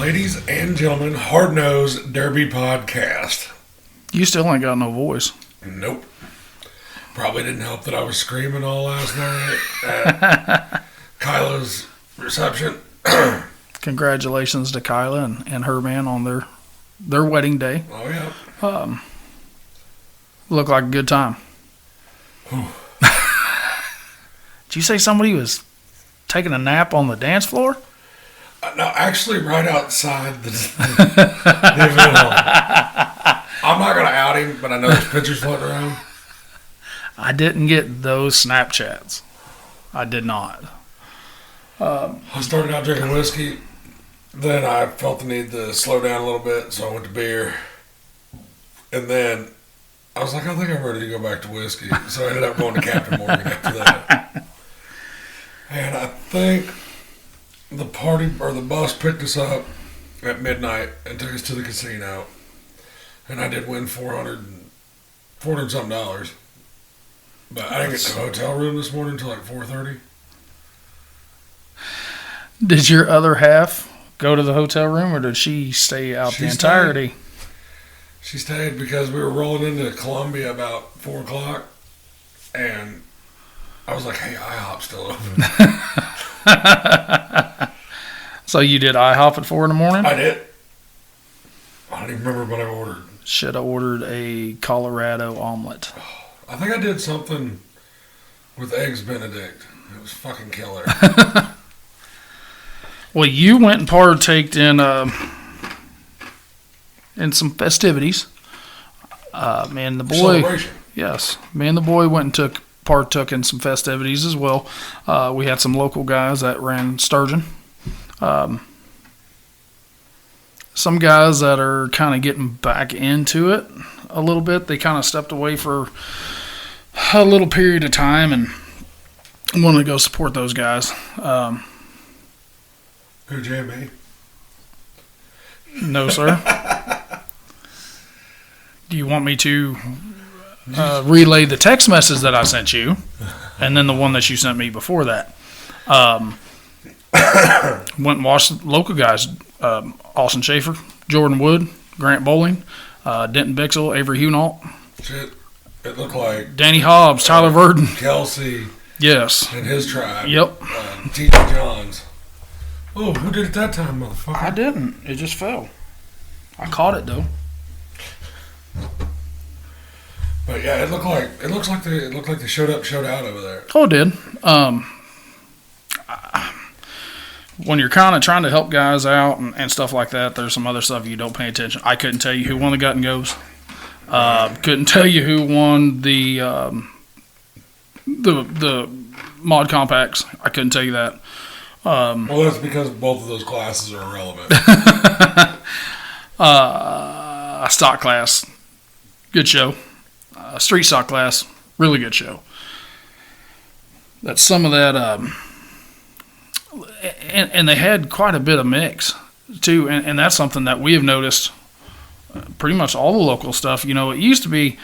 Ladies and gentlemen, Hard Nosed Derby Podcast. You still ain't got no voice. Nope. Probably didn't help that I was screaming all last night at Kyla's reception. Congratulations to Kyla and her man on their wedding day. Oh, yeah. Looked like a good time. Did you say somebody was taking a nap on the dance floor? No, actually right outside the event hall. I'm not going to out him, but I know there's pictures floating around. I didn't get those Snapchats. I did not. I started out drinking whiskey. Then I felt the need to slow down a little bit, so I went to beer. And then I was like, I think I'm ready to go back to whiskey. So I ended up going to Captain Morgan after that. And I think the party or the bus picked us up at midnight and took us to the casino. And I did win $400 something dollars. But I didn't get to the hotel room this morning until like 4:30. Did your other half go to the hotel room, or did she stay out the entirety? She stayed because we were rolling into Columbia about 4 o'clock. And I was like, hey, IHOP's still open. So you did IHOP at 4 in the morning? I did. I don't even remember what I ordered. Should have ordered a Colorado omelet. I think I did something with Eggs Benedict. It was fucking killer. Well, you went and partaked in some festivities. Me and the boy, Celebration. yes, me and the boy went and partook in some festivities as well. We had some local guys that ran sturgeon. Some guys that are kind of getting back into it a little bit. They kind of stepped away for a little period of time and wanted to go support those guys. Who, JMA? No, sir. Do you want me to relay the text message that I sent you and then the one that you sent me before that? Went and watched local guys, Austin Schaefer, Jordan Wood, Grant Bowling, Denton Bixel, Avery Hunault. Shit, it looked like Danny Hobbs, Tyler Verdon. Kelsey. Yes. And his tribe. Yep. T.J. Johns. Oh, who did it that time, motherfucker? I didn't. It just fell. I caught it, though. But yeah, it looked like they showed out over there. Oh, it did. When you're kind of trying to help guys out and stuff like that, there's some other stuff you don't pay attention. I couldn't tell you who won the gut and goes. Couldn't tell you who won the mod compacts. I couldn't tell you that. Well, that's because both of those classes are irrelevant. Stock class, good show. Street stock class, really good show. That's some of that, and they had quite a bit of mix too, and that's something that we have noticed. Pretty much all the local stuff. You know, it used to be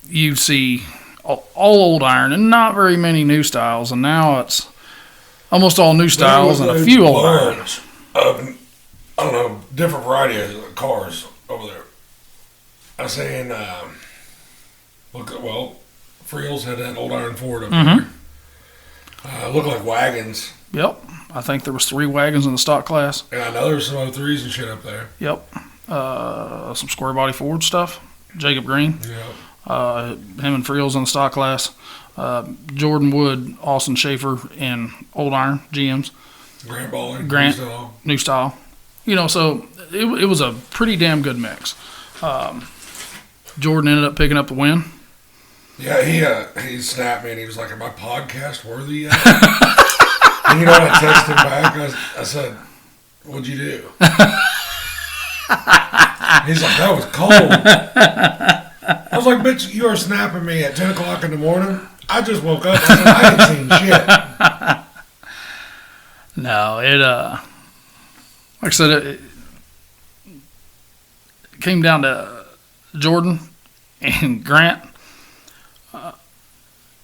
you'd see all old iron and not very many new styles, and now it's almost all new styles and a few old irons. I don't know, different variety of cars over there. I was saying, Friels had that old iron Ford up there. Looked like wagons. Yep. I think there was 3 wagons in the stock class. And I know there's some 03s and shit up there. Yep. Some square body Ford stuff. Jacob Green. Yeah. Him and Friels in the stock class. Jordan Wood, Austin Schaefer, and old iron GMs. Grant Bowling. Grant, new style. You know, so it was a pretty damn good mix. Jordan ended up picking up the win. Yeah, he snapped me and he was like, "Am I podcast worthy yet?" And you know what? I texted him back. I said, "What'd you do?" He's like, "That was cold." I was like, "Bitch, you are snapping me at 10 o'clock in the morning. I just woke up. I said, I ain't seen shit." No, like I said, it came down to Jordan and Grant.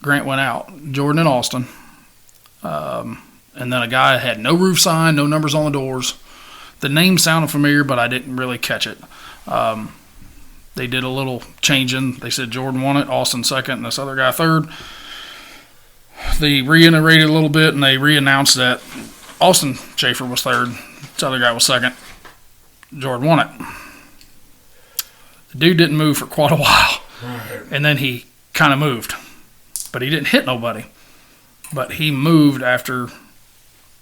Grant went out. Jordan and Austin. And then a guy had no roof sign, no numbers on the doors. The name sounded familiar, but I didn't really catch it. They did a little changing. They said Jordan won it, Austin second, and this other guy third. They reiterated a little bit, and they re-announced that Austin Schaefer was third, this other guy was second. Jordan won it. The dude didn't move for quite a while. Right. And then he kind of moved. But he didn't hit nobody. But he moved after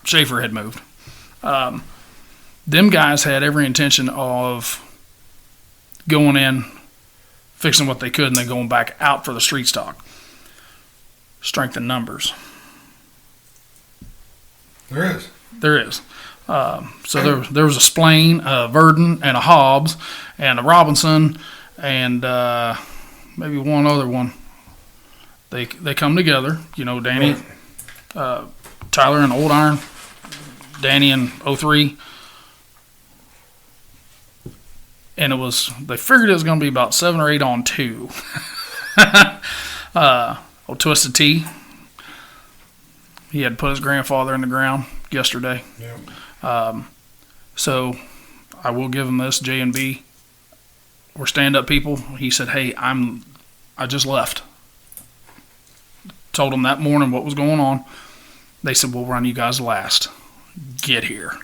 Schaefer had moved. Them guys had every intention of going in, fixing what they could, and then going back out for the street stock. Strength in numbers. There is. There is. So there was a Splain, a Verdon, and a Hobbs, and a Robinson, and maybe one other one. They come together. You know, Danny, Tyler and Old Iron, Danny and 03. And they figured it was going to be about 7 or 8 on 2. Old Twisted T. He had put his grandfather in the ground yesterday. Yeah. So I will give him this. J and B were stand-up people. He said, "Hey, I just left." Told him that morning what was going on. They said, "We'll run you guys last. Get here."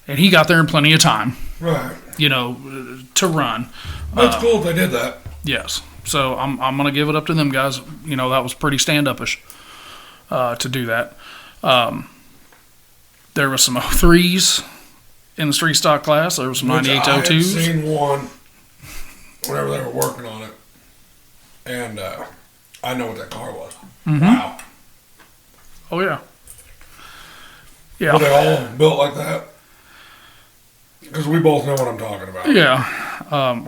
And he got there in plenty of time. Right. You know, to run. That's cool if they did that. Yes. So I'm going to give it up to them guys. You know, that was pretty stand-up-ish to do that. There was some 03s in the street stock class. There was some 98 to 02s. I had seen one whenever they were working on it, and I know what that car was. Mm-hmm. Wow. Oh, yeah. Yeah. Were they all built like that? Because we both know what I'm talking about. Yeah. I'm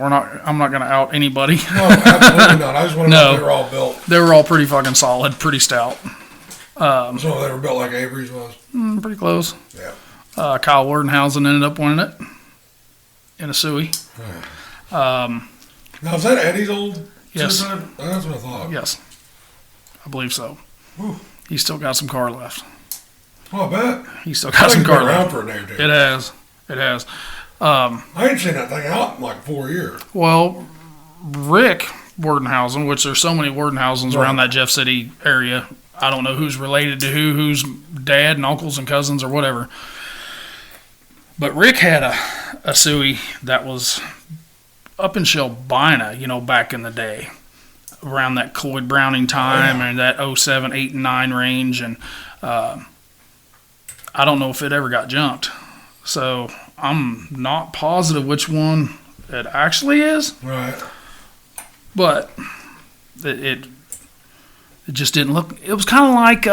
not going to out anybody. No, absolutely not. I just want to know if they were all built. They were all pretty fucking solid, pretty stout. So they were built like Avery's was? Pretty close. Yeah. Kyle Wardenhausen ended up winning it in a Suey. Now, is that Eddie's old Yes. suicide? That's what I thought. Yes. I believe so. Whew. He's still got some car left. Oh, I bet. He's still got some car been around left. for a day or two. It has. It has. I ain't seen that thing out in like 4 years. Well, Rick Wardenhausen, which there's so many Wardenhausens around that Jeff City area. I don't know who's related to who's dad and uncles and cousins or whatever. But Rick had a Suey that was up in Shelbina, you know, back in the day, around that Cloyd Browning time and that 07, 8, and 9 range. And I don't know if it ever got junked. So I'm not positive which one it actually is. Right. But it just didn't look. It was kind of like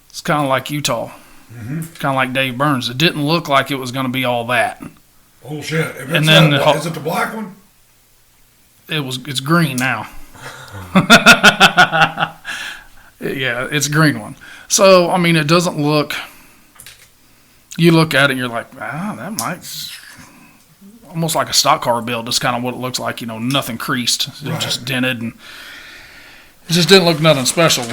it's kind of like Utah. Mm-hmm. Kind of like Dave Burns. It didn't look like it was going to be all that. Oh shit! If it's And then is it the black one? It's green now. Yeah, it's a green one. So I mean, it doesn't look. You look at it and you're like, that might almost like a stock car build. That's kind of what it looks like. You know, nothing creased. It Right. just dented, and it just didn't look nothing special.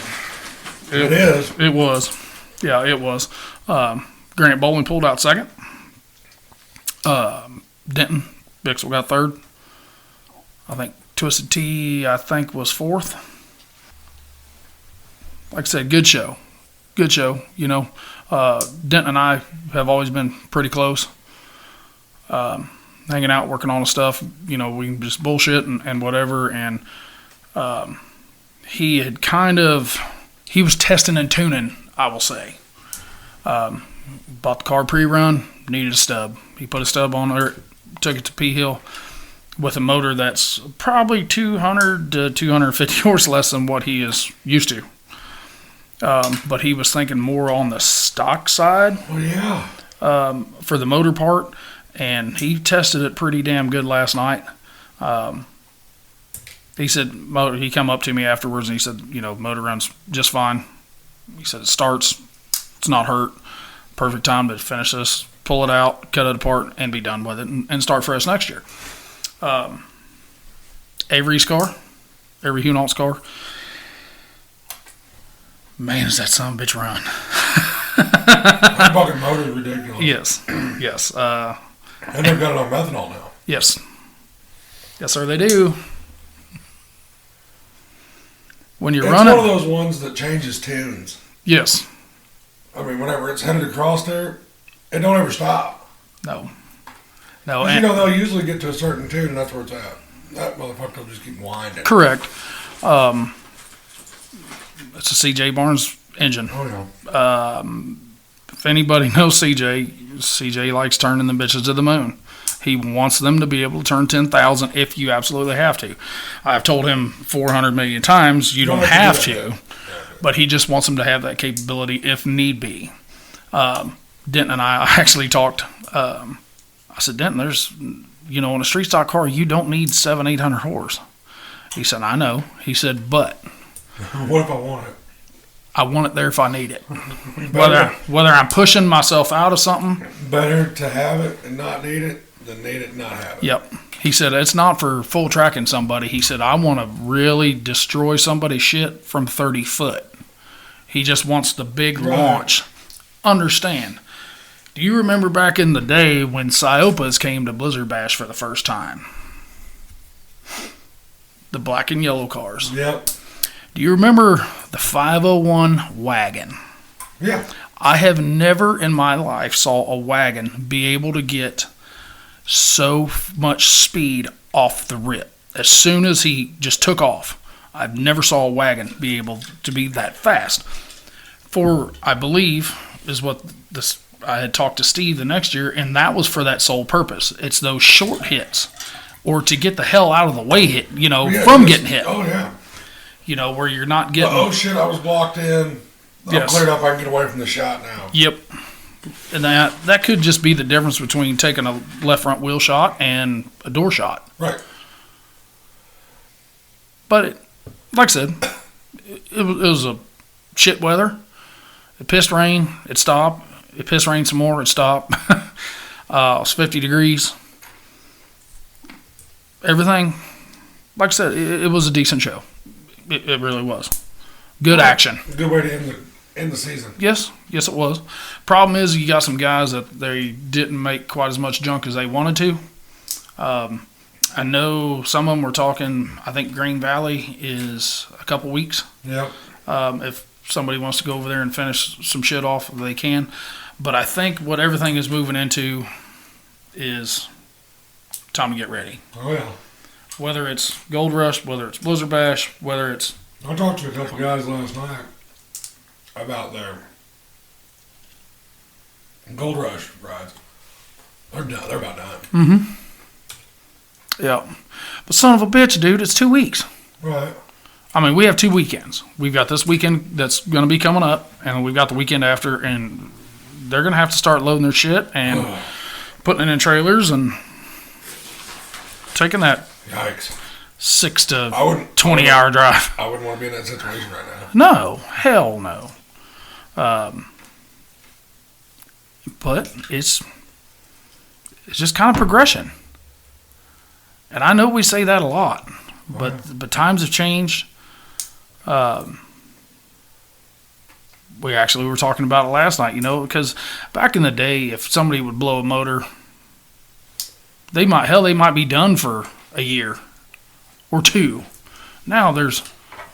It is. It was. Yeah, it was. Grant Bowling pulled out second. Denton Bixel got third. I think Twisted T, was fourth. Like I said, good show. Good show, you know. Denton and I have always been pretty close. Hanging out, working on the stuff. You know, we can just bullshit and whatever. And he was testing and tuning, I will say. Bought the car pre-run, needed a stub. He put a stub on there, took it to P Hill with a motor that's probably 200 to 250 horse less than what he is used to. But he was thinking more on the stock side. Oh yeah. For the motor part, and he tested it pretty damn good last night. He said he come up to me afterwards and he said, you know, motor runs just fine. He said it starts, it's not hurt. Perfect time to finish this, pull it out, cut it apart, and be done with it, and start fresh next year. Avery's car, Avery Hunault's car. Man, is that son of a bitch run. That bucket motor is ridiculous. Yes. Yes. And they've got it on methanol now. Yes. Yes, sir, they do. When you're running. It's one of those ones that changes tunes. Yes. I mean, whenever it's headed across there, it don't ever stop. No. And, they'll usually get to a certain tune, and that's where it's at. That motherfucker will just keep winding. Correct. It's a CJ Barnes engine. Oh, yeah. If anybody knows CJ likes turning the bitches to the moon. He wants them to be able to turn 10,000 if you absolutely have to. I've told him 400 million times you don't have to, but he just wants them to have that capability if need be. Denton and I actually talked. I said, Denton, there's, in a street stock car, you don't need 700-800 horse. He said, I know. He said, but what if I want it? I want it there if I need it. Whether I'm pushing myself out of something. Better to have it and not need it than need it and not have it. Yep. He said, it's not for full tracking somebody. He said, I want to really destroy somebody's shit from 30 foot. He just wants the big launch. Understand. Do you remember back in the day when Siopas came to Blizzard Bash for the first time? The black and yellow cars. Yep. Do you remember the 501 wagon? Yeah. I have never in my life saw a wagon be able to get so much speed off the rip. As soon as he just took off, I've never saw a wagon be able to be that fast. For, I believe, is what this I had talked to Steve the next year, and that was for that sole purpose. It's those short hits, or to get the hell out of the way hit, from getting hit. Oh, yeah. Where you're not getting... Oh, shit, I was blocked in. I'm cleared up, I can get away from the shot now. Yep. And that could just be the difference between taking a left front wheel shot and a door shot. Right. But, like I said, it was a shit weather. It pissed rain. It stopped. It pissed rain some more. It stopped. It was 50 degrees. Everything, like I said, it was a decent show. It really was. Good action. Good way to end the season. Yes, it was. Problem is, you got some guys that they didn't make quite as much junk as they wanted to. I know some of them were talking, I think Green Valley is a couple weeks. Yep. If somebody wants to go over there and finish some shit off, they can. But I think what everything is moving into is time to get ready. Oh, yeah. Whether it's Gold Rush, whether it's Blizzard Bash, whether it's... I talked to a couple guys last night about their Gold Rush rides. They're done. They're about done. Mm-hmm. Yeah. But son of a bitch, dude, it's 2 weeks. Right. I mean, we have 2 weekends. We've got this weekend that's going to be coming up, and we've got the weekend after, and they're going to have to start loading their shit and putting it in trailers and taking that Yikes. 6 to 20 hour drive. I wouldn't want to be in that situation right now. No. Hell no. But it's just kind of progression. And I know we say that a lot, but times have changed. We actually were talking about it last night, because back in the day, if somebody would blow a motor, they might be done for a year or 2. Now there's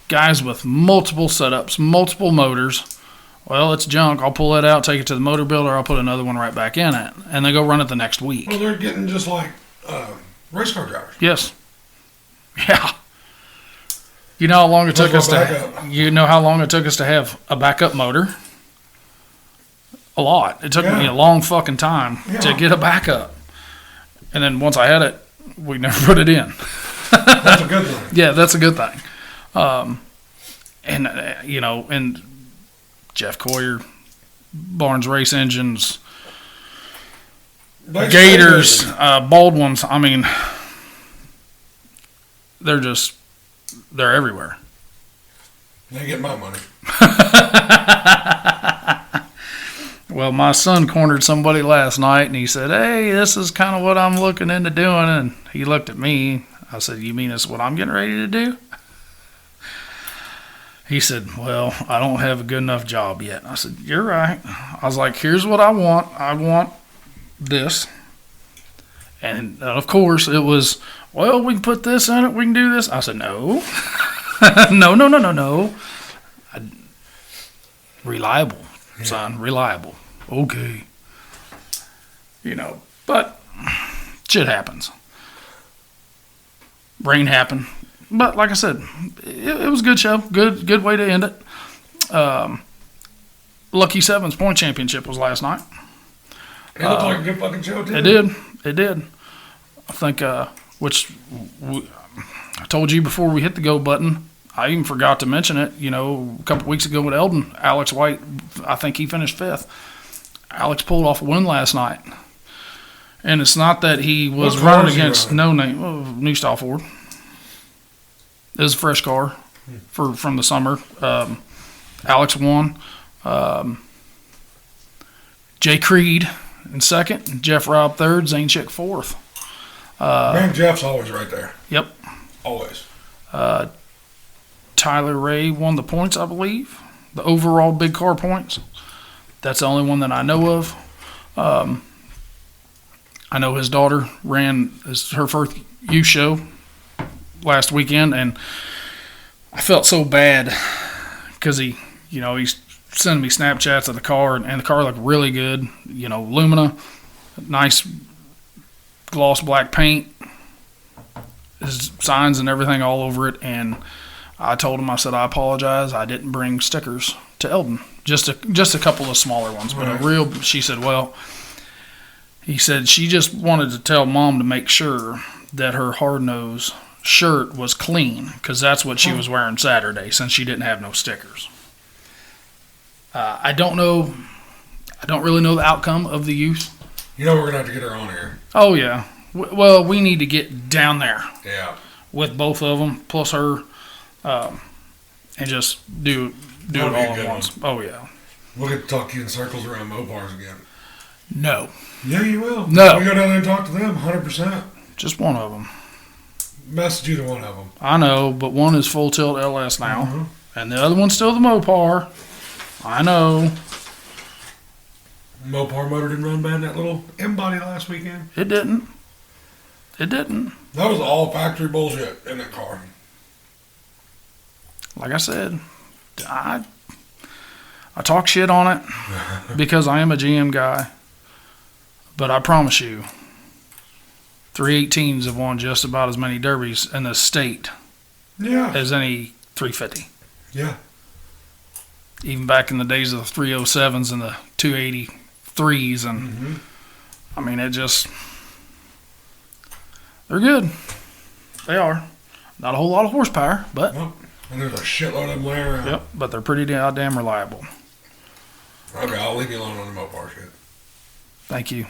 guys with multiple setups, multiple motors. Well, it's junk. I'll pull it out, take it to the motor builder. I'll put another one right back in it, and they go run it the next week. Well, they're getting just like race car drivers. Yes. Yeah. You know how long it took us to have a backup motor? A lot. It took me a long fucking time to get a backup. And then once I had it, we never put it in. That's a good thing. Yeah, that's a good thing. And Jeff Coyer, Barnes Race Engines, Gators, Baldwins, I mean, they're everywhere. They get my money. Well, my son cornered somebody last night, and he said, hey, this is kind of what I'm looking into doing. And he looked at me. I said, you mean this is what I'm getting ready to do? He said, well, I don't have a good enough job yet. I said, you're right. I was like, here's what I want. I want this. And of course, it was, well, we can put this in it. We can do this. I said, no. No. Reliable, son. Reliable. Okay. But shit happens. Rain happened. But like I said, it was a good show. Good way to end it. Lucky Seven's point championship was last night. It looked like a good fucking show, too. It did. I think, I told you before we hit the go button, I even forgot to mention it, a couple weeks ago with Eldon, Alex White, I think he finished 5th. Alex pulled off a win last night. And it's not that he was running against no name, new style Ford. It was a fresh car from the summer. Alex won. Jay Creed in 2nd, Jeff Robb 3rd, Zane Chick 4th. Man, Jeff's always right there. Yep. Always. Tyler Ray won the points, I believe. The overall big car points. That's the only one that I know of. I know his daughter ran her first youth show last weekend, and I felt so bad because he's sending me Snapchats of the car, and the car looked really good. Lumina, nice gloss black paint, his signs and everything all over it. And I told him, I said, I apologize, I didn't bring stickers to Eldon, just a couple of smaller ones, but she said, well, he said she just wanted to tell Mom to make sure that her hard-nosed shirt was clean, because that's what she was wearing Saturday, since she didn't have no stickers. I don't really know the outcome of the youth. We're going to have to get her on here. Oh, yeah. Well, we need to get down there. Yeah. With both of them, plus her, and just do it all at once. Oh, yeah. We'll get to talk to you in circles around Mopars again. No. Yeah, you will. No. We go down there and talk to them, 100%. Just one of them. Message either one of them. I know, but one is full tilt LS now, and the other one's still the Mopar. I know. Mopar motor didn't run bad in that little M-body last weekend. It didn't. That was all factory bullshit in that car. Like I said, I talk shit on it because I am a GM guy. But I promise you, 318s have won just about as many derbies in the state as any 350. Yeah. Even back in the days of the 307s and the 283s. And I mean, they're good. They are. Not a whole lot of horsepower, but. Nope. And there's a shitload of them laying around. Yep, but they're pretty goddamn reliable. Okay, I'll leave you alone on the Mopar shit. Thank you.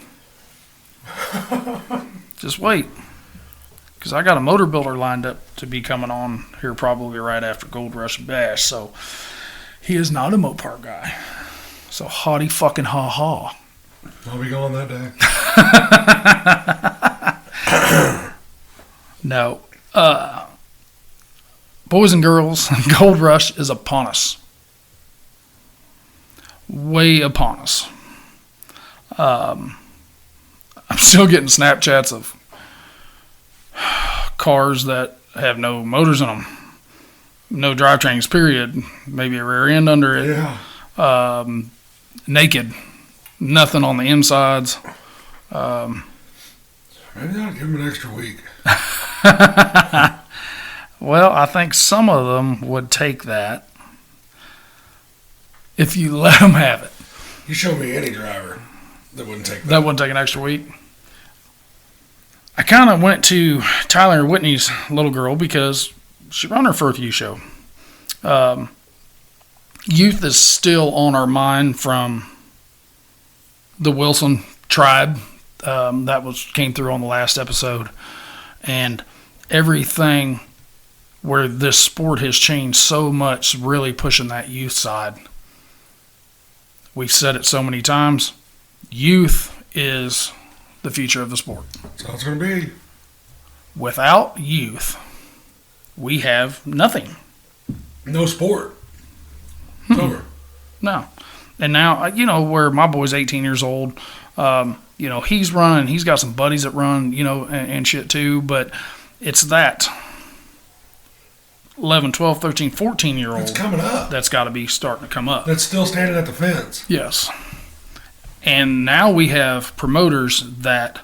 Just wait. Because I got a motor builder lined up to be coming on here probably right after Gold Rush Bash, so he is not a Mopar guy. So hotty fucking ha-ha. I'll be going that day. No. Boys and girls, Gold Rush is upon us. Way upon us. I'm still getting Snapchats of cars that have no motors in them. No drivetrains, period. Maybe a rear end under it. Yeah. Naked. Nothing on the insides. Maybe I'll give them an extra week. Well, I think some of them would take that if you let them have it. You show me any driver that wouldn't take that. That wouldn't take an extra week. I kind of went to Tyler and Whitney's little girl because she ran her first youth show. Youth is still on our mind from the Wilson tribe. That came through on the last episode. And everything where this sport has changed so much, really pushing that youth side. We've said it so many times. Youth is the future of the sport. That's how it's going to be. Without youth, we have nothing. No sport. It's over. No. And now, where my boy's 18 years old, he's running. He's got some buddies that run, and shit too. But it's that 11, 12, 13, 14-year-old It's coming up. that's got to be starting to come up. That's still standing at the fence. Yes. And now we have promoters that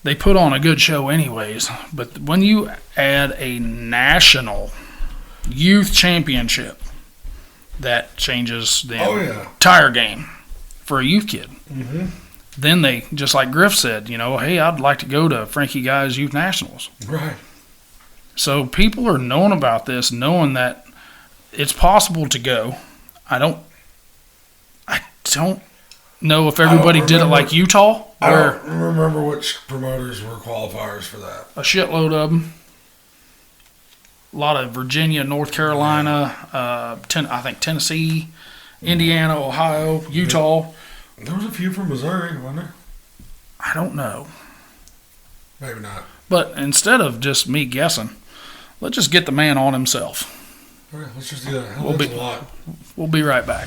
they put on a good show anyways. But when you add a national youth championship, that changes the entire game for a youth kid. Mm-hmm. Then they, just like Griff said, hey, I'd like to go to Frankie Guy's Youth Nationals. Right. So people are knowing about this, knowing that it's possible to go. I don't know if everybody did it like Utah. I don't remember which promoters were qualifiers for that. A shitload of them. A lot of Virginia, North Carolina, I think Tennessee, Indiana, Ohio, Utah. There was a few from Missouri, wasn't there? I don't know. Maybe not. But instead of just me guessing, let's just get the man on himself. All right, let's just do that. We'll be right back.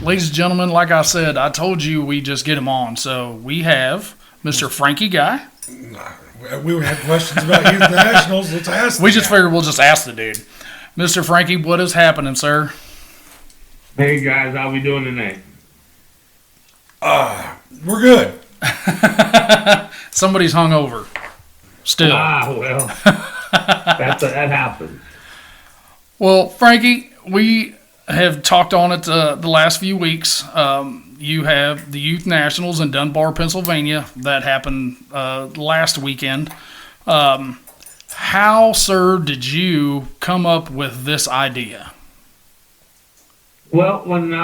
Ladies and gentlemen, like I said, I told you we just get him on. So we have Mr. Frankie Guy. We had questions about youth nationals. Let's ask. We just figured we'll just ask the dude. Mr. Frankie, what is happening, sir? Hey guys, how we doing tonight? We're good. Somebody's hungover. Still. Well, that happens. Well, Frankie, we have talked on it the last few weeks. You have the Youth Nationals in Dunbar, Pennsylvania. That happened last weekend. How, sir, did you come up with this idea? Well, when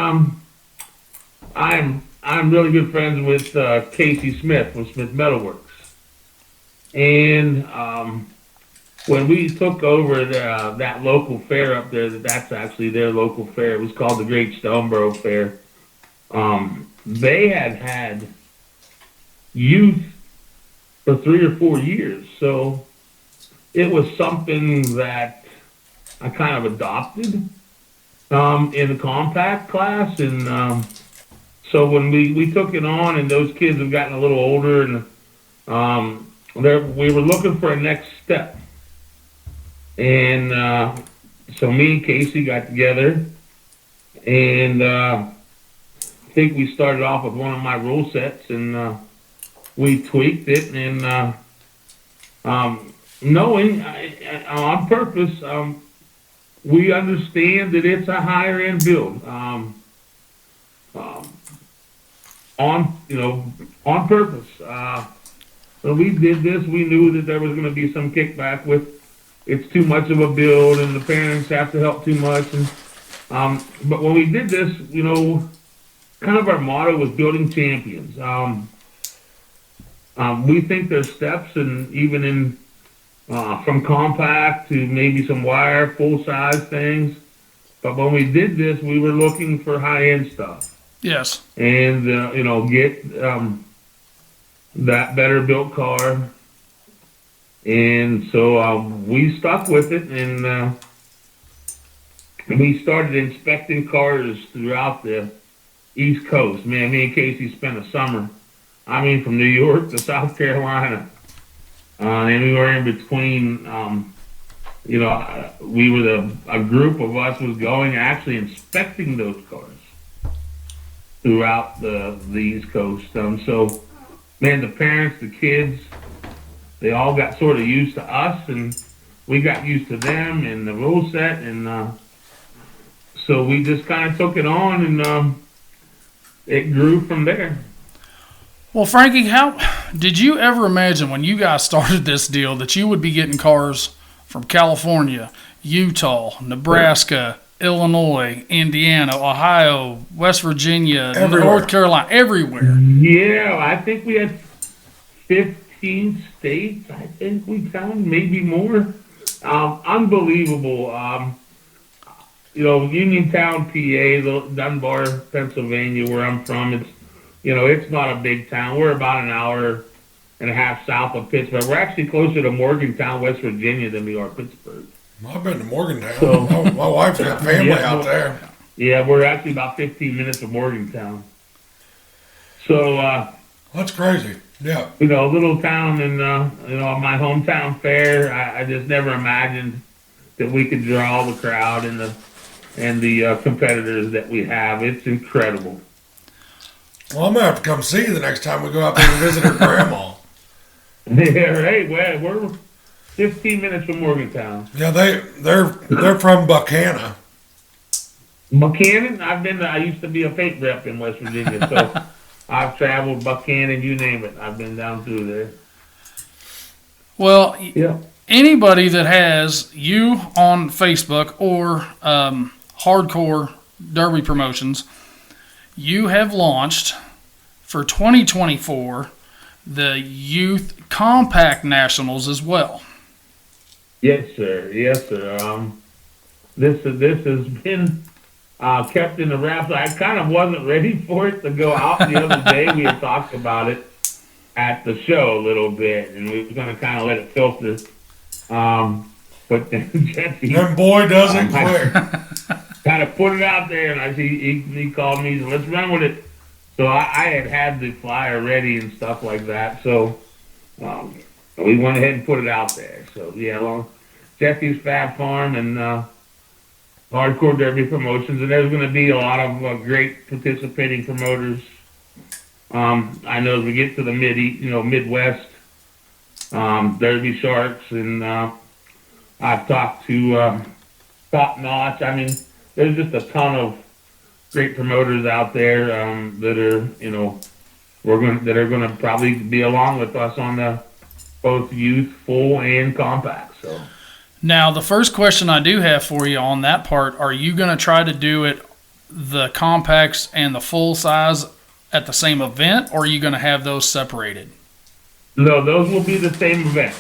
I'm really good friends with Casey Smith from Smith Metalworks, and when we took over that local fair up there, that's actually their local fair. It was called the Great Stoneboro Fair. They had youth for 3 or 4 years, so it was something that I kind of adopted in the compact class, and so when we took it on, and those kids have gotten a little older, and we were looking for a next step. And so me and Casey got together, and I think we started off with one of my rule sets, and we tweaked it, and knowing on purpose, we understand that it's a higher end build. On purpose. When we did this, we knew that there was going to be some kickback with it's too much of a build and the parents have to help too much. And but when we did this, kind of our motto was building champions. We think there's steps, and even in from compact to maybe some wire, full size things. But when we did this, we were looking for high end stuff. Yes. And get that better built car. And so we stuck with it, and we started inspecting cars throughout the East Coast. Man, me and Casey spent a summer, from New York to South Carolina. And we were in between, we were a group of us was going actually inspecting those cars throughout the East Coast. So, man, the parents, the kids, they all got sort of used to us, and we got used to them and the rule set, and so we just kind of took it on, and it grew from there. Well, Frankie, how did you ever imagine when you guys started this deal that you would be getting cars from California, Utah, Nebraska, Illinois, Indiana, Ohio, West Virginia, North Carolina, everywhere? Yeah, I think we had 15 states. I think we counted, maybe more. Unbelievable. Uniontown, PA, Dunbar, Pennsylvania, where I'm from. It's it's not a big town. We're about an hour and a half south of Pittsburgh. We're actually closer to Morgantown, West Virginia, than we are Pittsburgh. I've been to Morgantown. So, my wife's got family out there. Yeah, we're actually about 15 minutes from Morgantown. So, That's crazy. Yeah. Little town and, my hometown fair, I just never imagined that we could draw the crowd and the competitors that we have. It's incredible. Well, I'm going to have to come see you the next time we go out there to visit her grandma. Yeah, right. We're 15 minutes from Morgantown. Yeah, they're from Buchanan. Buchanan? I used to be a fate rep in West Virginia, so I've traveled Buchanan, you name it. I've been down through there. Well, yeah. Anybody that has you on Facebook or Hardcore Derby Promotions, you have launched for 2024 the Youth Compact Nationals as well. Yes, sir. Yes, sir. This has been kept in the wraps. I kind of wasn't ready for it to go out the other day. We had talked about it at the show a little bit, and we were going to kind of let it filter. But then Jesse, and boy, does it quick. Kind of put it out there, and he called me, let's run with it. So I had the flyer ready and stuff like that. So we went ahead and put it out there. So yeah, Jesse's Fab Farm and Hardcore Derby Promotions, and there's going to be a lot of great participating promoters. I know as we get to the Midwest, Derby Sharks, and I've talked to Top Notch. I mean, there's just a ton of great promoters out there that are, that are going to probably be along with us on the both youth, full, and compact. So now, the first question I do have for you on that part: are you going to try to do it, the compacts and the full size, at the same event, or are you going to have those separated? No, those will be the same event.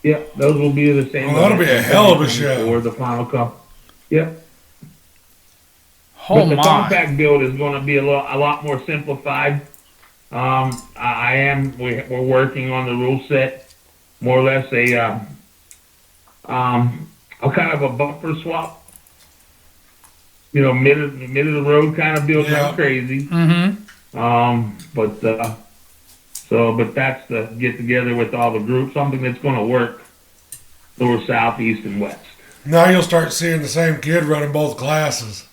Yeah, those will be the same. Well, that'll be a hell of a show. For the final cup. Yep. Oh, but the my. compact build is going to be a lot more simplified. We're working on the rule set, more or less a kind of a bumper swap. Mid of the road kind of deal, kind of crazy. Mm-hmm. But that's the get together with all the groups, something that's going to work north, south, east, and west. Now you'll start seeing the same kid running both classes.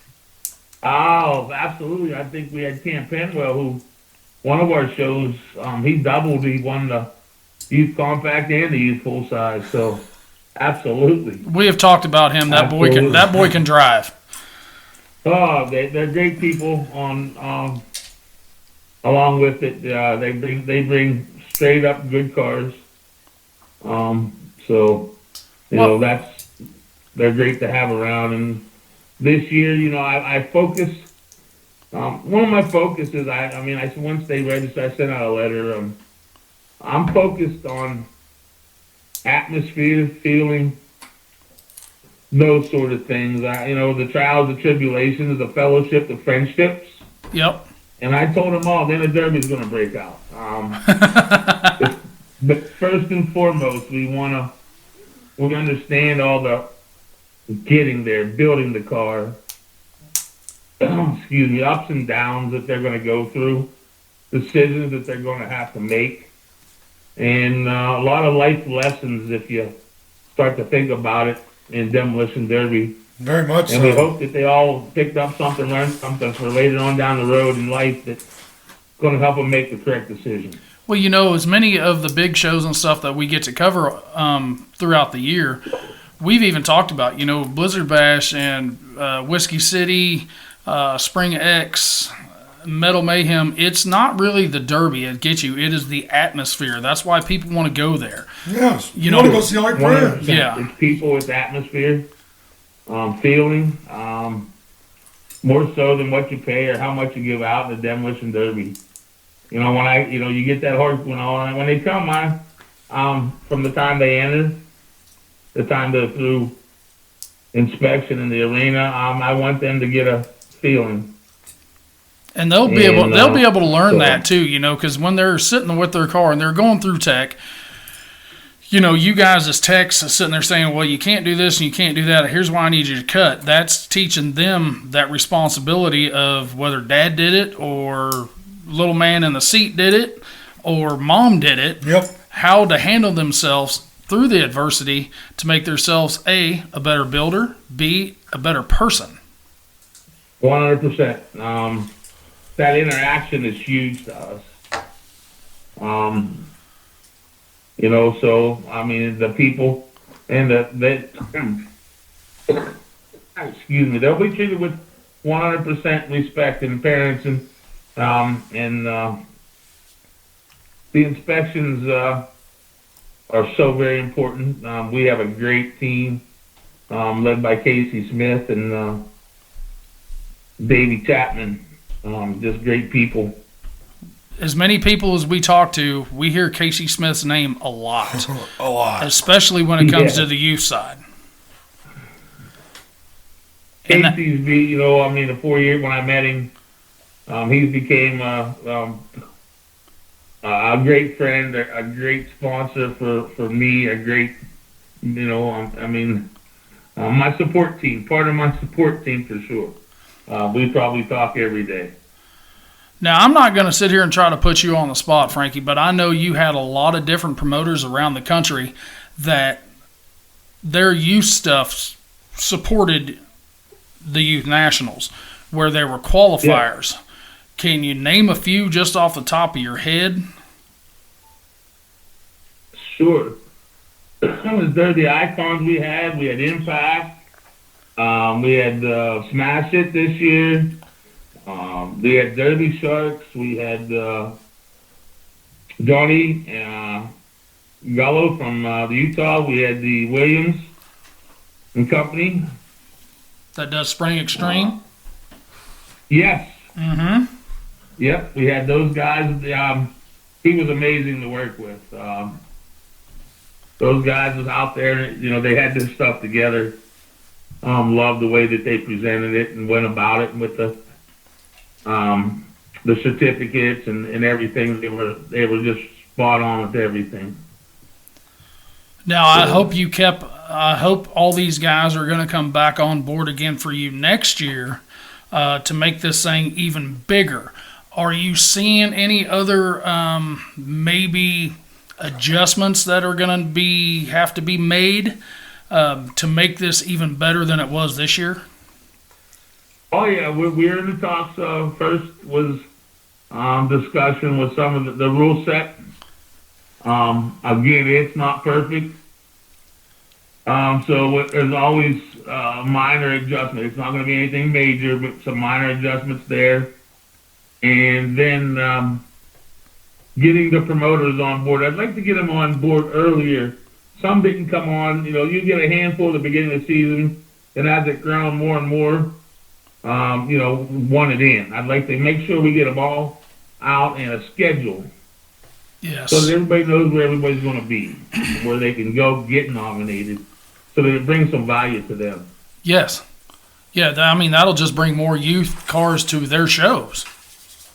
Oh, absolutely. I think we had Cam Penwell, who one of our shows, he doubled. He won the youth compact and the youth full size. So, absolutely. We have talked about him. That boy can drive. Oh, they're great people. Along with it, they bring straight up good cars. They're great to have around. And this year, I focused. One of my focuses, once they registered, I sent out a letter. I'm focused on atmosphere, feeling, those sort of things. The trials, the tribulations, the fellowship, the friendships. Yep. And I told them all, then the Derby's going to break out. But first and foremost, we understand all the getting there, building the car, ups and downs that they're going to go through, decisions that they're going to have to make, and a lot of life lessons if you start to think about it in Demolition Derby. Very much and so. We hope that they all picked up something, learned something for later on down the road in life that's going to help them make the correct decision. Well, as many of the big shows and stuff that we get to cover throughout the year, we've even talked about, Blizzard Bash and Whiskey City, Spring X, Metal Mayhem. It's not really the Derby that gets you. It is the atmosphere. That's why people want to go there. Yes. You want to go see all your friends. Yeah. It's people, it's atmosphere. Feeling, more so than what you pay or how much you give out in the Demolition Derby. You get that horse, when they come, from the time they enter, the time they're through inspection in the arena, I want them to get a feeling. And they'll be able to learn so, that too, because when they're sitting with their car and they're going through tech, you guys as techs are sitting there saying, well, you can't do this and you can't do that. Here's why I need you to cut. That's teaching them that responsibility of whether dad did it or little man in the seat did it or mom did it. Yep. How to handle themselves through the adversity to make themselves A better builder, B, a better person. 100%. That interaction is huge to us. So, I mean, the people and excuse me, they'll be treated with 100% respect and parents and the inspections, are so very important. We have a great team, led by Casey Smith and, Davey Chapman. Just great people. As many people as we talk to, we hear Casey Smith's name a lot. A lot. Especially when it comes to the youth side. Casey's, the 4 years when I met him, he's became a great friend, a great sponsor for me, a great, my support team, part of my support team for sure. We probably talk every day. Now, I'm not going to sit here and try to put you on the spot, Frankie, but I know you had a lot of different promoters around the country that their youth stuff supported the youth nationals, where there were qualifiers. Yeah. Can you name a few just off the top of your head? Sure. They're the icons we had. We had Impact. We had Smash It this year. We had Derby Sharks. We had Johnny Gallo from the Utah. We had the Williams and Company. That does Spring Extreme? Yes. Mm-hmm. Yep, we had those guys. He was amazing to work with. Those guys was out there, they had this stuff together. Loved the way that they presented it and went about it with the certificates and everything. They were just spot on with everything. Now, I hope all these guys are going to come back on board again for you next year to make this thing even bigger. Are you seeing any other maybe adjustments that are going to have to be made to make this even better than it was this year? Oh yeah, we're in the talks. First was discussion with some of the rule set. Again, it's not perfect. So there's always minor adjustment. It's not going to be anything major, but some minor adjustments there. And then getting the promoters on board. I'd like to get them on board earlier. Some didn't come on. You get a handful at the beginning of the season, and as it grown more and more, want it in. I'd like to make sure we get them all out and a schedule. Yes. So that everybody knows where everybody's going to be, where they can go get nominated, so that it brings some value to them. Yes. Yeah, that'll just bring more youth cars to their shows.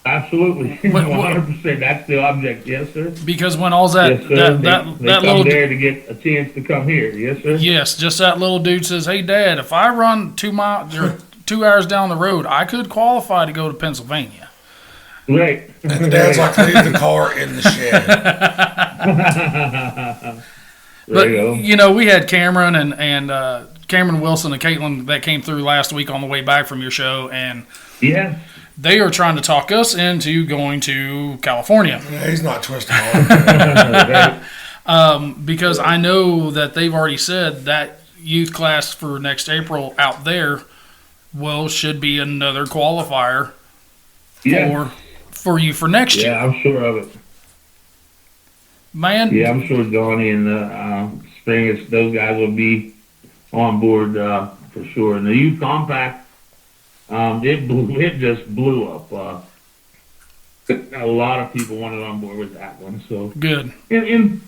Absolutely. 100%. That's the object. Yes, sir. Because when all that, yes, sir. that they come little there to get a chance to come here. Yes, sir. Yes, just that little dude says, "Hey, Dad, if I run 2 miles or 2 hours down the road, I could qualify to go to Pennsylvania." Right. And the dad's like, leave the car in the shed. But we had Cameron and Cameron Wilson and Caitlin that came through last week on the way back from your show, and yeah. They are trying to talk us into going to California. Yeah, he's not twisting arms. Because I know that they've already said that youth class for next April out there should be another qualifier for you for next year. Yeah, I'm sure of it. Man. Yeah, I'm sure Donnie and Spring, those guys will be on board for sure. And the youth compact, it just blew up. A lot of people wanted on board with that one. So good. And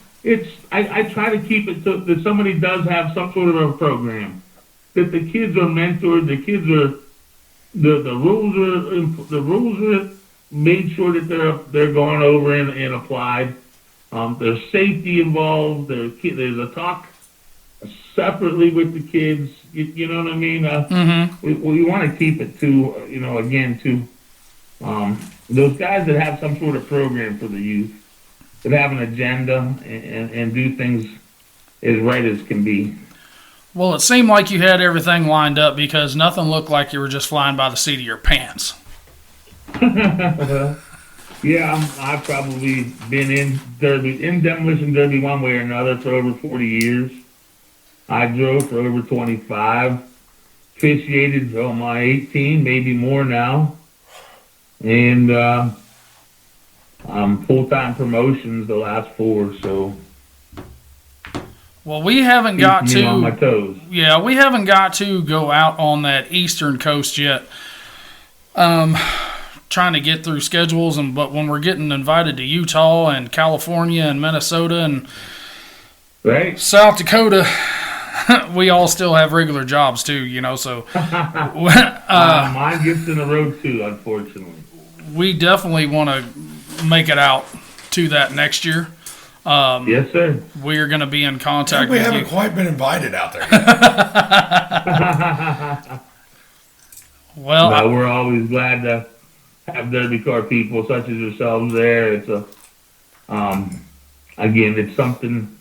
I try to keep it so that somebody does have some sort of a program, that the kids are mentored, the kids are the rules are made sure that they're gone over and applied. There's safety involved. There's a talk separately with the kids. You know what I mean? We want to keep it to again to those guys that have some sort of program for the youth, that have an agenda and do things as right as can be. Well, it seemed like you had everything lined up because nothing looked like you were just flying by the seat of your pants. Yeah, I've probably been in demolition derby one way or another for over 40 years. I drove for over 25, officiated for my 18, maybe more now, and full-time promotions the last 4. So. Well, we haven't got to. On my toes. Yeah, we haven't got to go out on that eastern coast yet. Trying to get through schedules, but when we're getting invited to Utah and California and Minnesota and right. South Dakota, we all still have regular jobs too, So mine gets in the road too, unfortunately. We definitely want to make it out to that next year. Yes, sir. We are going to be in contact we with you. haven't quite been invited out there yet. Well, no, we're always glad to have Derby car people such as yourselves there. It's again, it's something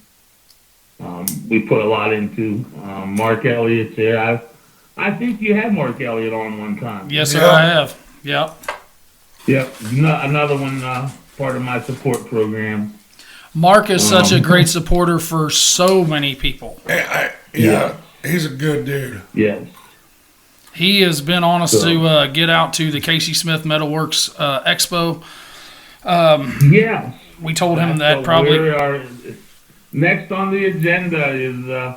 we put a lot into. Mark Elliott's there. I think you had Mark Elliott on one time. Yes, sir, I have. Yep. Yep. Another one, part of my support program. Mark is such a great supporter for so many people. Yeah, he's a good dude. Yes. He has been on us to get out to the Casey Smith Metalworks Expo. Yes. We told him that probably. Next on the agenda is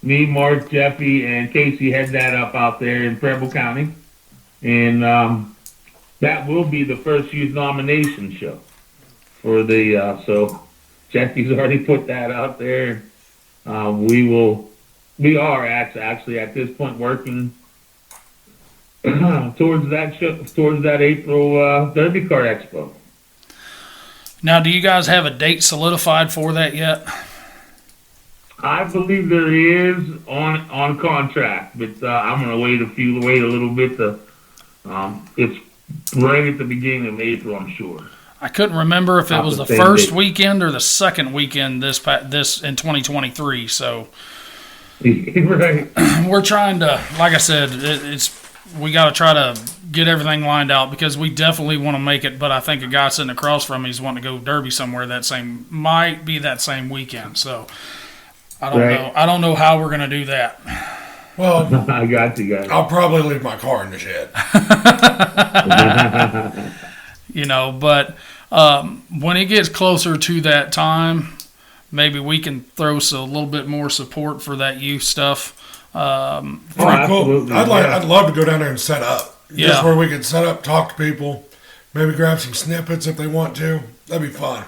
me, Mark, Jeffy, and Casey head that up out there in Preble County. And that will be the first youth nomination show for the so Jeffy's already put that out there. We are actually at this point working towards that April Derby Car Expo. Now, do you guys have a date solidified for that yet? I believe there is on contract, but I'm going to wait a little bit. It's right at the beginning of April, I'm sure. I couldn't remember if it was the first weekend or the second weekend this in 2023. So right. We're trying to, like I said, we got to try to get everything lined out because we definitely want to make it. But I think a guy sitting across from me is wanting to go derby somewhere that same weekend. So I don't know. I don't know how we're going to do that. Well, I got you guys. I'll probably leave my car in the shed. But when it gets closer to that time, maybe we can throw a little bit more support for that youth stuff. Pretty cool. I'd love to go down there and set up. Just where we can set up, talk to people, maybe grab some snippets if they want to. That'd be fun.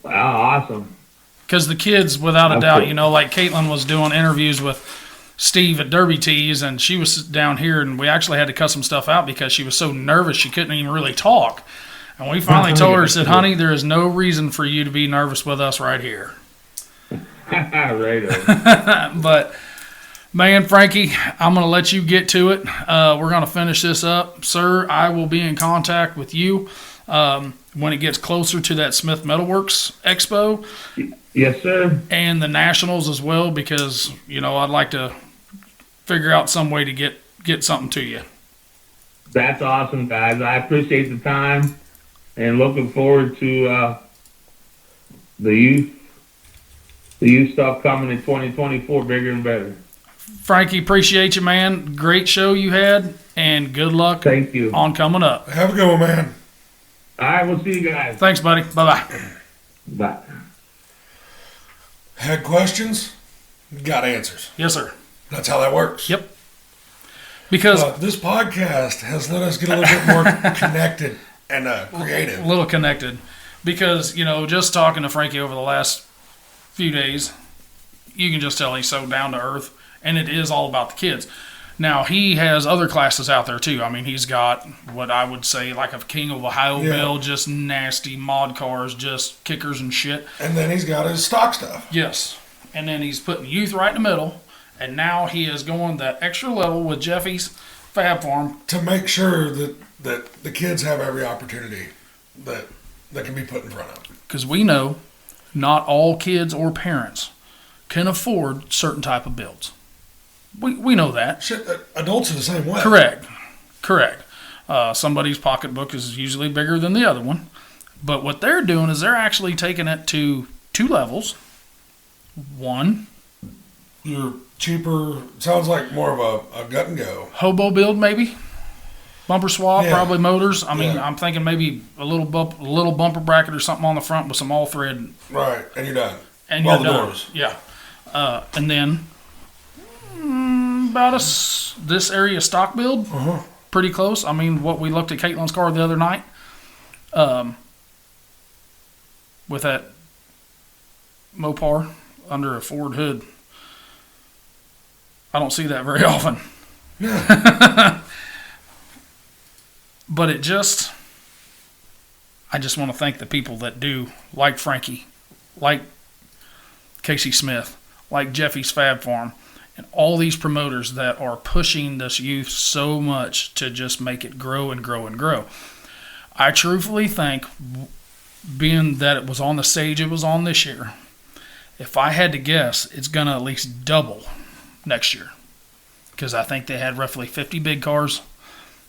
Wow, awesome. Because the kids, without a doubt, like Caitlin was doing interviews with Steve at Derby Tees, and she was down here, and we actually had to cut some stuff out because she was so nervous she couldn't even really talk. And we finally told her, said, honey, there is no reason for you to be nervous with us right here. Right. But, man, Frankie, I'm going to let you get to it. We're going to finish this up. Sir, I will be in contact with you when it gets closer to that Smith Metalworks Expo. Yes, sir. And the Nationals as well because, I'd like to figure out some way to get something to you. That's awesome, guys. I appreciate the time and looking forward to the youth stuff coming in 2024 bigger and better. Frankie, appreciate you, man. Great show you had, and good luck. Thank you. On coming up. Have a good one, man. All right, we'll see you guys. Thanks, buddy. Bye-bye. Bye. Had questions? Got answers. Yes, sir. That's how that works. Yep. Because this podcast has let us get a little bit more connected and creative. A little connected. Because, just talking to Frankie over the last few days, you can just tell he's so down to earth, and it is all about the kids. Now, he has other classes out there, too. I mean, he's got what I would say like a King of Ohio build, just nasty mod cars, just kickers and shit. And then he's got his stock stuff. Yes. And then he's putting youth right in the middle. And now he is going that extra level with Jeffy's Fab Farm. To make sure that the kids have every opportunity that can be put in front of them. Because we know not all kids or parents can afford certain type of builds. We know that. Shit, adults are the same way. Correct. Somebody's pocketbook is usually bigger than the other one. But what they're doing is they're actually taking it to 2 levels. One, your cheaper, sounds like more of a gut and go. Hobo build maybe. Bumper swap, probably motors. I mean, Yeah. I'm thinking maybe a little bumper bracket or something on the front with some all thread. Right, and you're done. And All you're the done. doors. Yeah. And then about this area stock build, pretty close. I mean, what we looked at Caitlin's car the other night, with that Mopar under a Ford hood. I don't see that very often. Yeah. But I just want to thank the people that do, like Frankie, like Casey Smith, like Jeffy's Fab Farm, and all these promoters that are pushing this youth so much to just make it grow and grow and grow. I truthfully think, being that it was on the stage it was on this year, if I had to guess, it's going to at least double next year. Because I think they had roughly 50 big cars.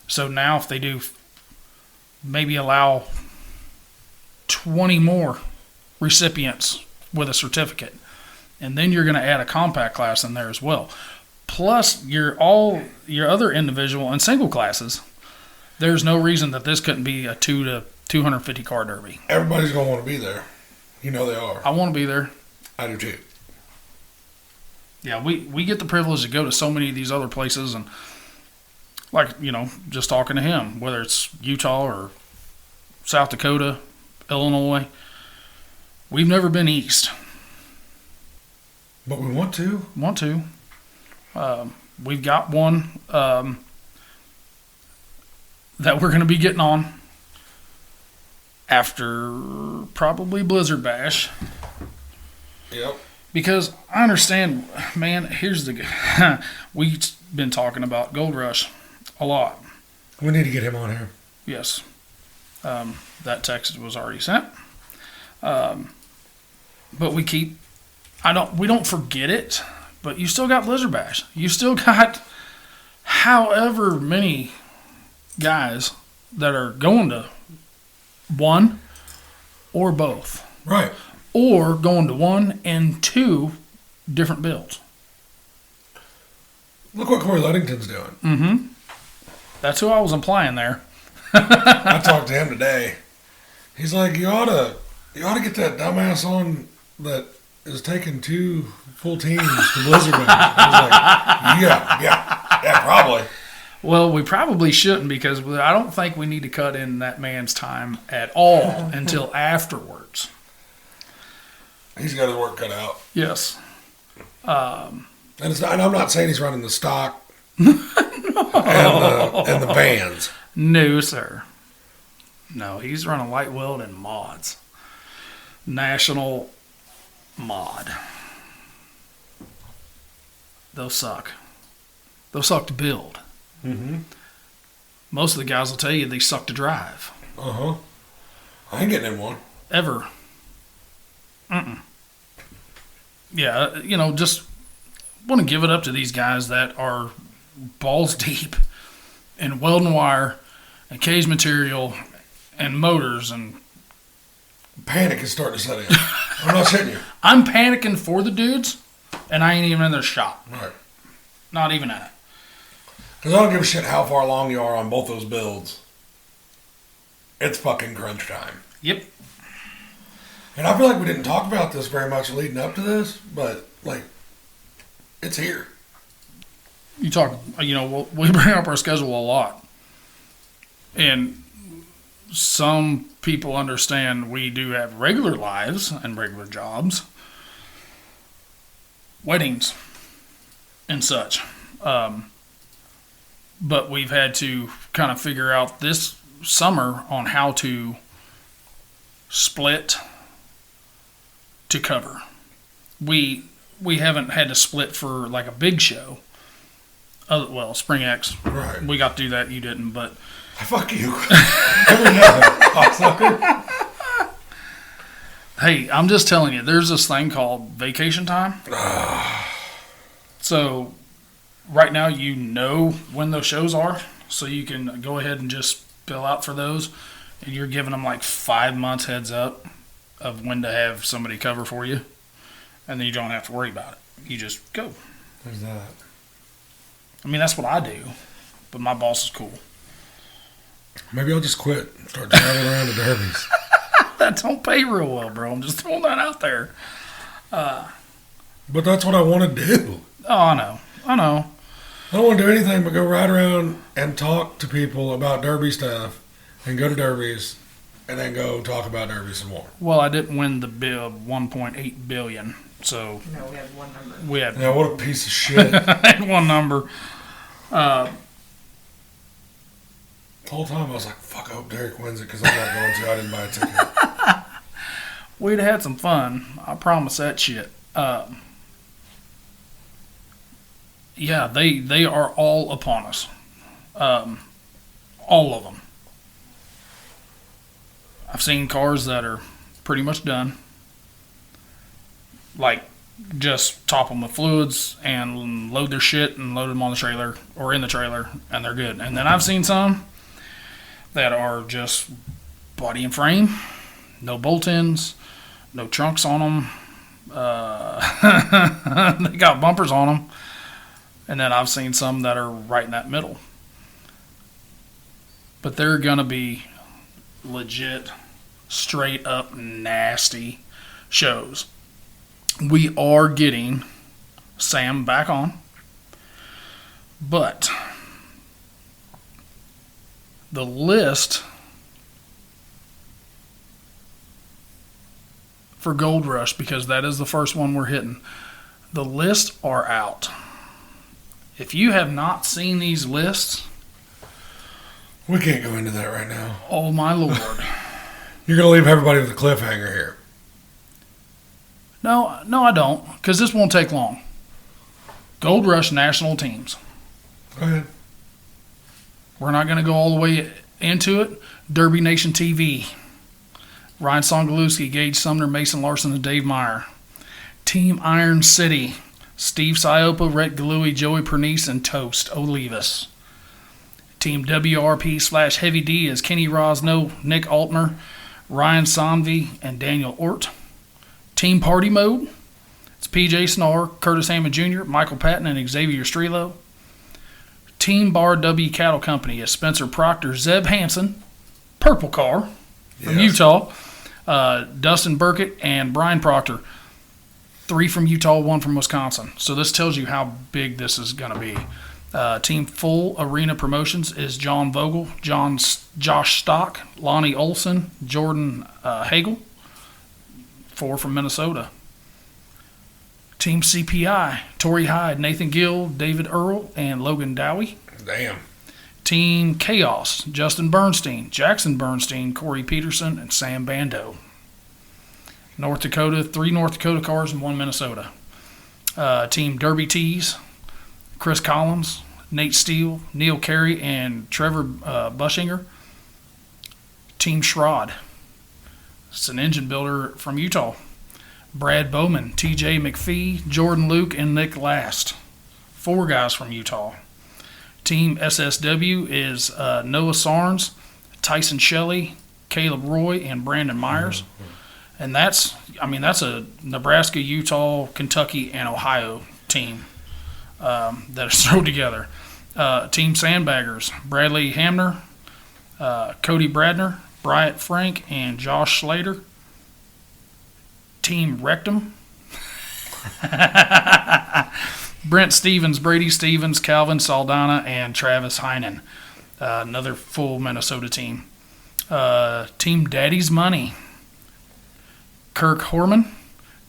So now if they do maybe allow 20 more recipients with a certificate, and then you're going to add a compact class in there as well. Plus your other individual and single classes, there's no reason that this couldn't be a 2 to 250 car derby. Everybody's going to want to be there. You know they are. I want to be there. I do too. Yeah, we get the privilege to go to so many of these other places, and like, just talking to him, whether it's Utah or South Dakota, Illinois, we've never been east. But we want to. We've got one that we're going to be getting on after probably Blizzard Bash. Yep. Because I understand, man, we've been talking about Gold Rush a lot. We need to get him on here. Yes. That text was already sent. But we don't forget it, but you still got Blizzard Bash. You still got however many guys that are going to one or both. Right. Or going to 1 and 2 different builds. Look what Corey Ludington's doing. Mm-hmm. That's who I was implying there. I talked to him today. He's like, you ought to get that dumbass on that is taking 2 full teams to Blizzard Bash. I was like, yeah, probably. Well, we probably shouldn't, because I don't think we need to cut in that man's time at all until afterwards. He's got his work cut out. Yes. And I'm not saying he's running the stock and the vans. No, sir. No, he's running light weld and mods. National mod. Those suck. Those suck to build. Mm-hmm. Most of the guys will tell you they suck to drive. Uh-huh. I ain't getting in one. Ever. Mm-mm. Yeah, just want to give it up to these guys that are balls deep in welding wire and cage material and motors, and Panic is starting to set in. I'm not shitting you. I'm panicking for the dudes, and I ain't even in their shop. Right. Not even at it. Because I don't give a shit how far along you are on both those builds. It's fucking crunch time. Yep. And I feel like we didn't talk about this very much leading up to this, but, it's here. You talk, we bring up our schedule a lot. And some people understand we do have regular lives and regular jobs, weddings and such. but we've had to kind of figure out this summer on how to split to cover. We haven't had to split for like a big show. Well, Spring X. Right. We got to do that. You didn't, but fuck you. Every night, cocksucker. Hey, I'm just telling you, there's this thing called vacation time. So right now you know when those shows are, so you can go ahead and just bill out for those, and you're giving them like 5 months heads up of when to have somebody cover for you, and then you don't have to worry about it. You just go. There's that. I mean, that's what I do, but my boss is cool. Maybe I'll just quit and start driving around to derbies. That don't pay real well, bro. I'm just throwing that out there. But that's what I want to do. Oh, I know. I don't want to do anything but go ride around and talk to people about derby stuff and go to derbies and then go talk about derby some more. Well, I didn't win the bill of $1.8 billion, so No, we had one number. we had Yeah, what a piece of shit. had one number. The whole time I was like, fuck, I hope Derek wins it because I'm not going to. I didn't buy a ticket. We'd had some fun. I promise that shit. Yeah, they are all upon us. All of them. I've seen cars that are pretty much done. Like, just top them with fluids and load their shit and load them on the trailer or in the trailer, and they're good. And then I've seen some that are just body and frame, no bolt-ins, no trunks on them. They got bumpers on them. And then I've seen some that are right in that middle. But they're going to be legit, straight up nasty shows. We are getting Sam back on. But the list for Gold Rush, because that is the first one we're hitting, the lists are out. If you have not seen these lists, We can't go into that right now. oh my lord. You're going to leave everybody with a cliffhanger here. No, I don't, because this won't take long. Gold Rush national teams. Go ahead. We're not going to go all the way into it. Derby Nation TV. Ryan Songalewski, Gage Sumner, Mason Larson, and Dave Meyer. Team Iron City. Steve Siopa, Rhett Galui, Joey Pernice, and Toast Olivas. Team WRP / Heavy D is Kenny Rosno, Nick Altner, Ryan Sonvy, and Daniel Ort. Team Party Mode. It's PJ Snarr, Curtis Hammond Jr., Michael Patton, and Xavier Strelo. Team Bar W Cattle Company is Spencer Proctor, Zeb Hansen, Purple Car from Utah, Dustin Burkett, and Brian Proctor. 3 from Utah, 1 from Wisconsin. So this tells you how big this is going to be. Team Full Arena Promotions is John Vogel, Josh Stock, Lonnie Olson, Jordan Hagel. 4 from Minnesota. Team CPI, Tori Hyde, Nathan Gill, David Earl, and Logan Dowie. Damn. Team Chaos, Justin Bernstein, Jackson Bernstein, Corey Peterson, and Sam Bando. North Dakota, 3 North Dakota cars and 1 Minnesota. Team Derby Tees, Chris Collins, Nate Steele, Neil Carey, and Trevor Bushinger. Team Schrod, it's an engine builder from Utah. Brad Bowman, TJ McPhee, Jordan Luke, and Nick Last. 4 guys from Utah. Team SSW is Noah Sarnes, Tyson Shelley, Caleb Roy, and Brandon Myers. And that's a Nebraska, Utah, Kentucky, and Ohio team that is thrown together. Team Sandbaggers, Bradley Hamner, Cody Bradner, Bryant Frank, and Josh Slater. Team Rectum. Brent Stevens, Brady Stevens, Calvin Saldana, and Travis Heinen. Another full Minnesota team. Team Daddy's Money. Kirk Horman,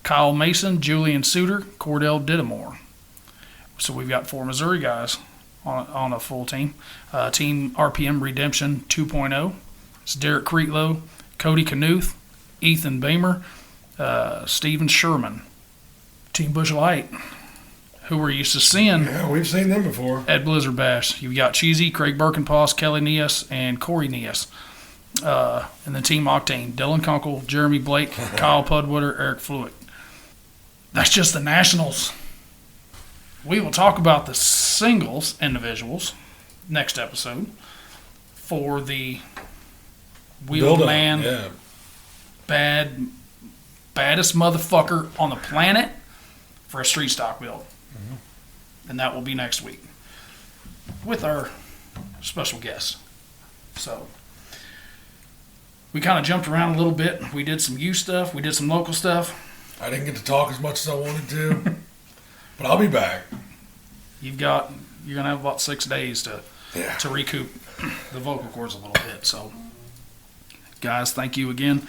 Kyle Mason, Julian Suter, Cordell Didamore. So we've got 4 Missouri guys. on a full team. Team RPM Redemption 2.0. It's Derek Creetlow, Cody Knuth, Ethan Bamer, Steven Sherman. Team Bush Light, who we're used to seeing. Yeah, we've seen them before. At Blizzard Bash. You've got Cheesy, Craig Birkenpass, Kelly Nias, and Corey Nias. And then Team Octane, Dylan Kunkel, Jeremy Blake, Kyle Pudwater, Eric Fluick. That's just the nationals. We will talk about the singles individuals next episode for the Wheelman baddest motherfucker on the planet for a street stock build. Mm-hmm. And that will be next week with our special guest. So we kind of jumped around a little bit. We did some youth stuff. We did some local stuff. I didn't get to talk as much as I wanted to, but I'll be back. You're gonna have about 6 days to recoup the vocal cords a little bit. So, guys, thank you again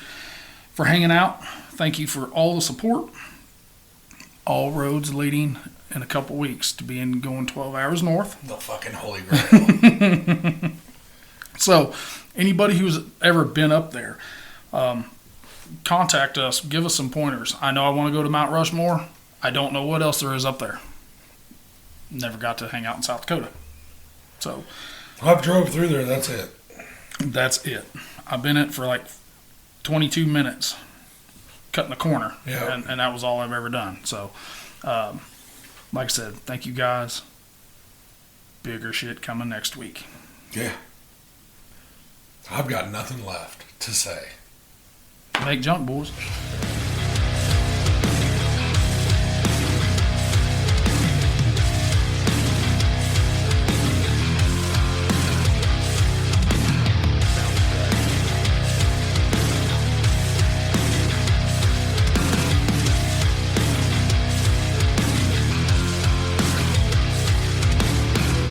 for hanging out. Thank you for all the support. All roads leading in a couple weeks to being going 12 hours north. The fucking holy grail. So, anybody who's ever been up there, contact us. Give us some pointers. I know I want to go to Mount Rushmore. I don't know what else there is up there. Never got to hang out in South Dakota. So I've drove through there. That's it. That's it. I've been in it for like 22 minutes, cutting a corner. Yeah. And that was all I've ever done. So, like I said, thank you guys. Bigger shit coming next week. Yeah. I've got nothing left to say. Make junk, boys.